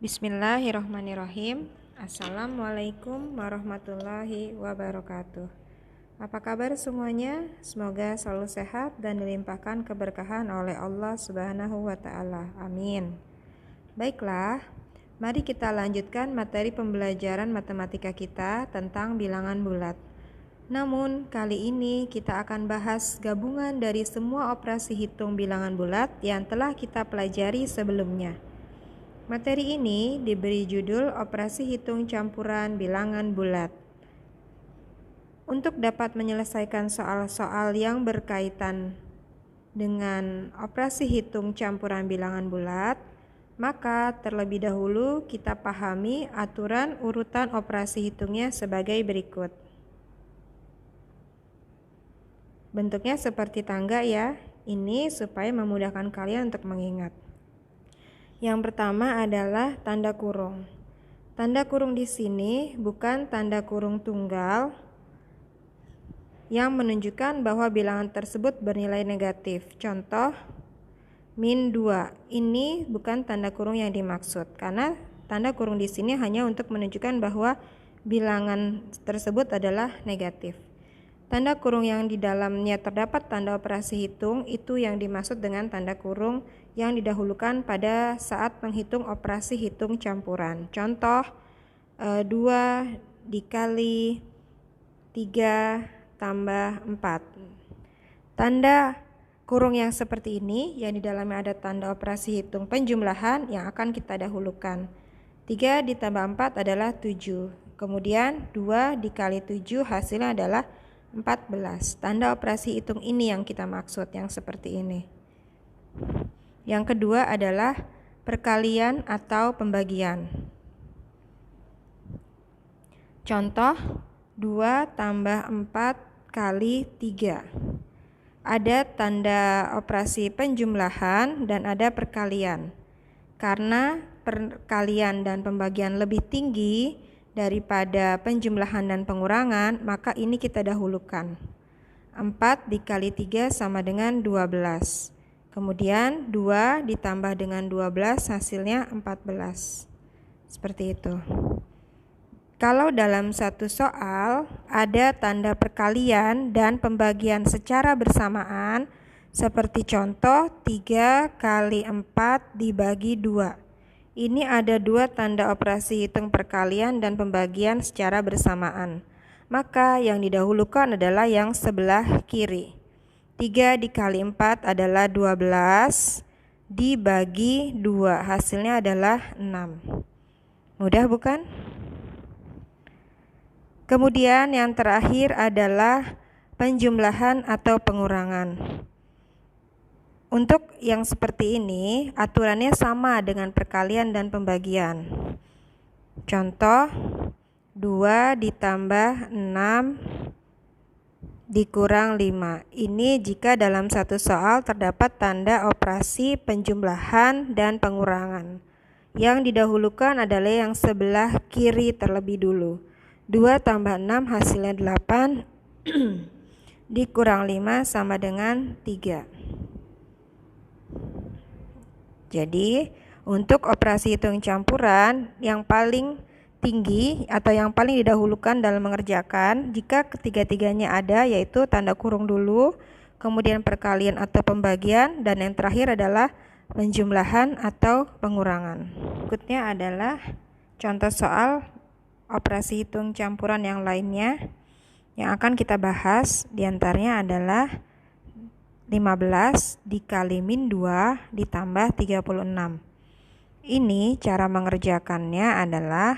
Bismillahirrahmanirrahim. Assalamualaikum warahmatullahi wabarakatuh. Apa kabar semuanya? Semoga selalu sehat dan dilimpahkan keberkahan oleh Allah Subhanahu wa Ta'ala. Amin. Baiklah, mari kita lanjutkan materi pembelajaran matematika kita tentang bilangan bulat. Namun, kali ini kita akan bahas gabungan dari semua operasi hitung bilangan bulat yang telah kita pelajari sebelumnya. Materi ini diberi judul Operasi Hitung Campuran Bilangan Bulat. Untuk dapat menyelesaikan soal-soal yang berkaitan dengan operasi hitung campuran bilangan bulat, maka terlebih dahulu kita pahami aturan urutan operasi hitungnya sebagai berikut. Bentuknya seperti tangga ya, ini supaya memudahkan kalian untuk mengingat. Yang pertama adalah tanda kurung. Tanda kurung di sini bukan tanda kurung tunggal yang menunjukkan bahwa bilangan tersebut bernilai negatif. Contoh, min 2. Ini bukan tanda kurung yang dimaksud, karena tanda kurung di sini hanya untuk menunjukkan bahwa bilangan tersebut adalah negatif. Tanda kurung yang di dalamnya terdapat tanda operasi hitung itu yang dimaksud dengan tanda kurung yang didahulukan pada saat menghitung operasi hitung campuran. Contoh, 2 dikali 3 tambah 4. Tanda kurung yang seperti ini yang di dalamnya ada tanda operasi hitung penjumlahan yang akan kita dahulukan. 3 ditambah 4 adalah 7. Kemudian 2 dikali 7 hasilnya adalah 14. Tanda operasi hitung ini yang kita maksud, yang seperti ini. Yang kedua adalah perkalian atau pembagian. Contoh, 2 tambah 4 kali 3. Ada tanda operasi penjumlahan dan ada perkalian. Karena perkalian dan pembagian lebih tinggi daripada penjumlahan dan pengurangan, maka ini kita dahulukan. 4 dikali 3 sama dengan 12. Kemudian 2 ditambah dengan 12 hasilnya 14. Seperti itu. Kalau dalam satu soal ada tanda perkalian dan pembagian secara bersamaan, seperti contoh 3 kali 4 dibagi 2. Ini ada 2 tanda operasi hitung perkalian dan pembagian secara bersamaan. Maka yang didahulukan adalah yang sebelah kiri. 3 dikali 4 adalah 12 dibagi 2. Hasilnya adalah 6. Mudah bukan? Kemudian yang terakhir adalah penjumlahan atau pengurangan. Untuk yang seperti ini, aturannya sama dengan perkalian dan pembagian. Contoh, 2 ditambah 6 dikurang 5. Ini jika dalam satu soal terdapat tanda operasi penjumlahan dan pengurangan. Yang didahulukan adalah yang sebelah kiri terlebih dulu. 2 tambah 6 hasilnya 8 dikurang 5 sama dengan 3. Jadi, untuk operasi hitung campuran yang paling tinggi atau yang paling didahulukan dalam mengerjakan, jika ketiga-tiganya ada, yaitu tanda kurung dulu, kemudian perkalian atau pembagian, dan yang terakhir adalah penjumlahan atau pengurangan. Berikutnya adalah contoh soal operasi hitung campuran yang lainnya yang akan kita bahas. Di antaranya adalah 15 dikali min 2 ditambah 36. Ini cara mengerjakannya adalah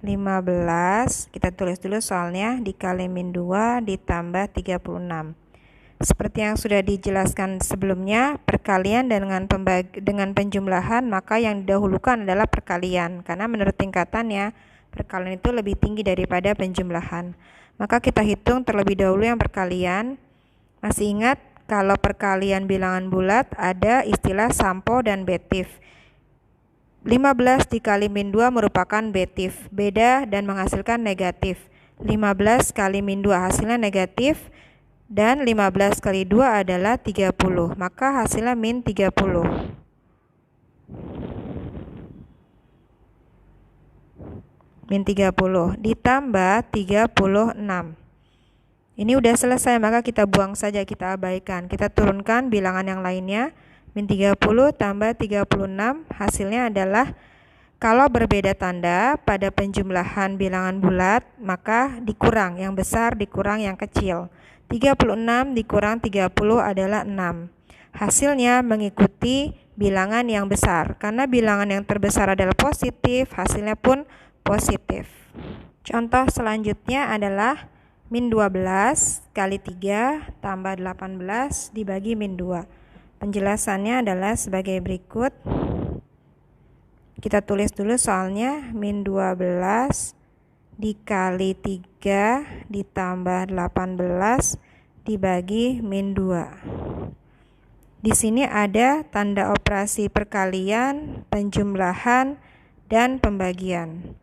15, kita tulis dulu soalnya, dikali min 2 ditambah 36. Seperti yang sudah dijelaskan sebelumnya, perkalian dengan penjumlahan, maka yang didahulukan adalah perkalian. Karena menurut tingkatannya, perkalian itu lebih tinggi daripada penjumlahan. Maka kita hitung terlebih dahulu yang perkalian. Masih ingat? Kalau perkalian bilangan bulat ada istilah sampo dan betif. 15 dikali min 2 merupakan betif, beda dan menghasilkan negatif. 15 kali min 2 hasilnya negatif, dan 15 kali 2 adalah 30, maka hasilnya min 30. min 30 ditambah 36. Ini udah selesai, maka kita buang saja, kita abaikan. Kita turunkan bilangan yang lainnya. Min 30 tambah 36, hasilnya adalah kalau berbeda tanda pada penjumlahan bilangan bulat, maka dikurang yang besar dikurang yang kecil. 36 dikurang 30 adalah 6. Hasilnya mengikuti bilangan yang besar. Karena bilangan yang terbesar adalah positif, hasilnya pun positif. Contoh selanjutnya adalah min 12 kali 3 tambah 18 dibagi min 2. Penjelasannya adalah sebagai berikut. Kita tulis dulu soalnya. Min 12 dikali 3 ditambah 18 dibagi min 2. Di sini ada tanda operasi perkalian, penjumlahan, dan pembagian.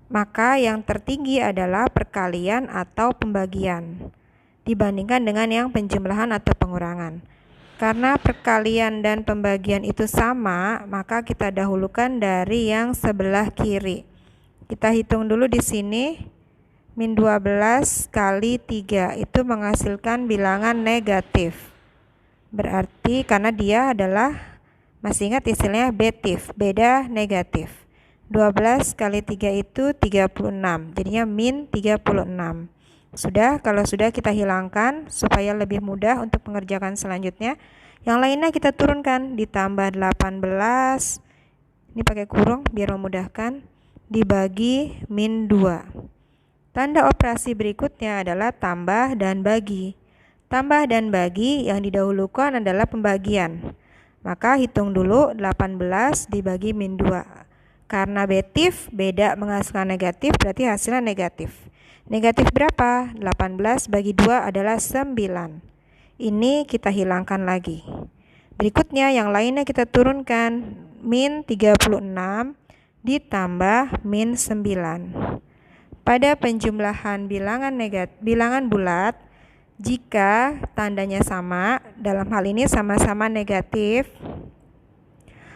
Maka yang tertinggi adalah perkalian atau pembagian dibandingkan dengan yang penjumlahan atau pengurangan. Karena perkalian dan pembagian itu sama, maka kita dahulukan dari yang sebelah kiri. Kita hitung dulu di sini. Min 12 kali 3 itu menghasilkan bilangan negatif. Berarti karena dia adalah, masih ingat istilahnya betif, beda negatif. 12 kali 3 itu 36, jadinya min 36. Sudah, kalau sudah kita hilangkan supaya lebih mudah untuk mengerjakan selanjutnya. Yang lainnya kita turunkan, ditambah 18, ini pakai kurung biar memudahkan, dibagi min 2. Tanda operasi berikutnya adalah tambah dan bagi. Tambah dan bagi yang didahulukan adalah pembagian. Maka hitung dulu 18 dibagi min 2. Karena betif, beda menghasilkan negatif, berarti hasilnya negatif. Negatif berapa? 18 bagi 2 adalah 9. Ini kita hilangkan lagi. Berikutnya yang lainnya kita turunkan. Min 36 ditambah min 9. Pada penjumlahan bilangan bulat, jika tandanya sama, dalam hal ini sama-sama negatif,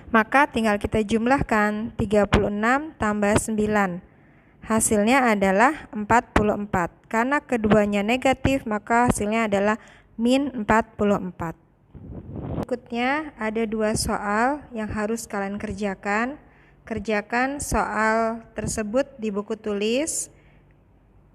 maka tinggal kita jumlahkan 36 tambah 9. Hasilnya adalah 44. Karena keduanya negatif, maka hasilnya adalah min 44. Berikutnya ada 2 soal yang harus kalian kerjakan. Kerjakan soal tersebut di buku tulis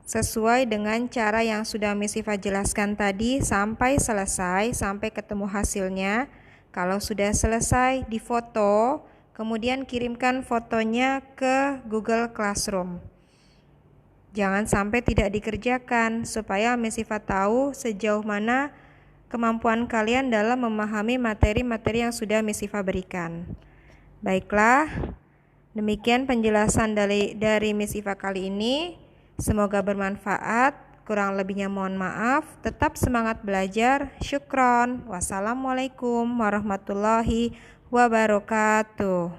sesuai dengan cara yang sudah Miss Iva jelaskan tadi sampai selesai, sampai ketemu hasilnya. Kalau sudah selesai, difoto, kemudian kirimkan fotonya ke Google Classroom. Jangan sampai tidak dikerjakan, supaya Miss Iva tahu sejauh mana kemampuan kalian dalam memahami materi-materi yang sudah Miss Iva berikan. Baiklah, demikian penjelasan dari Miss Iva kali ini. Semoga bermanfaat. Kurang lebihnya mohon maaf. Tetap semangat belajar. Syukron. Wassalamualaikum warahmatullahi wabarakatuh.